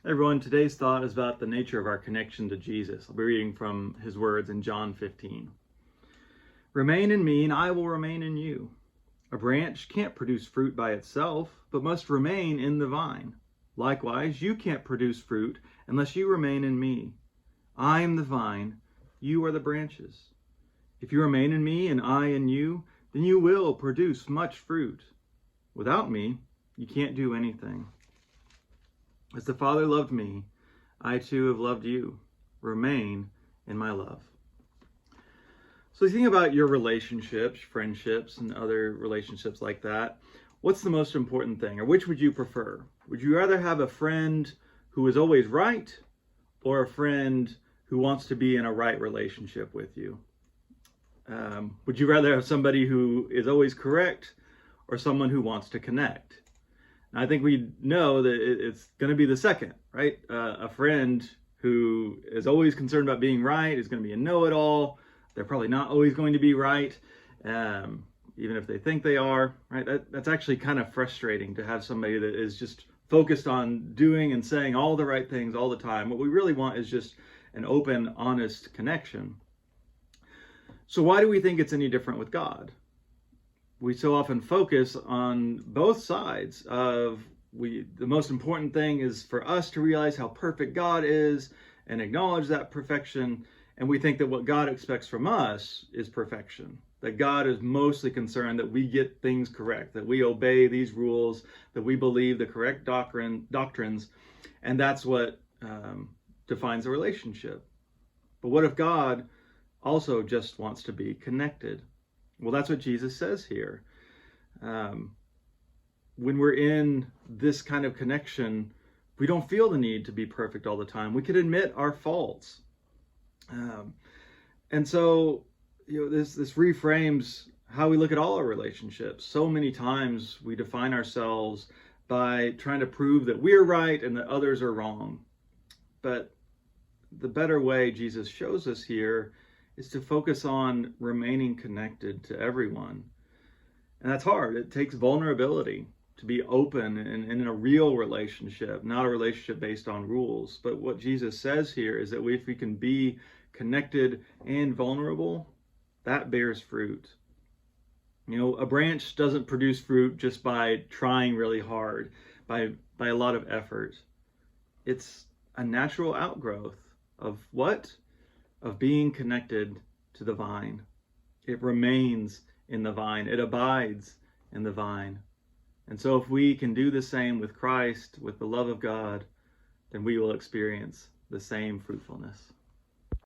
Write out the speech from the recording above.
Hey everyone, today's thought is about the nature of our connection to Jesus. I'll be reading from his words in John 15. Remain in me and I will remain in you. A branch can't produce fruit by itself, but must remain in the vine. Likewise, you can't produce fruit unless you remain in me. I am the vine, you are the branches. If you remain in me and I in you, then you will produce much fruit. Without me, you can't do anything. As the Father loved me, I too have loved you. Remain in my love. So think about your relationships, friendships, and other relationships like that. What's the most important thing, or which would you prefer? Would you rather have a friend who is always right, or a friend who wants to be in a right relationship with you? Would you rather have somebody who is always correct, or someone who wants to connect? I think we know that it's going to be the second, right? A friend who is always concerned about being right is going to be a know-it-all. They're probably not always going to be right, even if they think they are, right? That's actually kind of frustrating to have somebody that is just focused on doing and saying all the right things all the time. What we really want is just an open, honest connection. So why do we think it's any different with God? We so often focus on both sides of the most important thing is for us to realize how perfect God is and acknowledge that perfection. And we think that what God expects from us is perfection, that God is mostly concerned that we get things correct, that we obey these rules, that we believe the correct doctrines, and that's what defines a relationship. But what if God also just wants to be connected? Well, that's what Jesus says here. When we're in this kind of connection, we don't feel the need to be perfect all the time. We can admit our faults. And so, this reframes how we look at all our relationships. So many times we define ourselves by trying to prove that we're right and that others are wrong. But the better way Jesus shows us here is to focus on remaining connected to everyone. And that's hard. It takes vulnerability to be open and in a real relationship, not a relationship based on rules. But what Jesus says here is that if we can be connected and vulnerable, that bears fruit. A branch doesn't produce fruit just by trying really hard, by a lot of effort. It's a natural outgrowth of what? Of being connected to the vine. It remains in the vine. It abides in the vine. And so if we can do the same with Christ, with the love of God, then we will experience the same fruitfulness.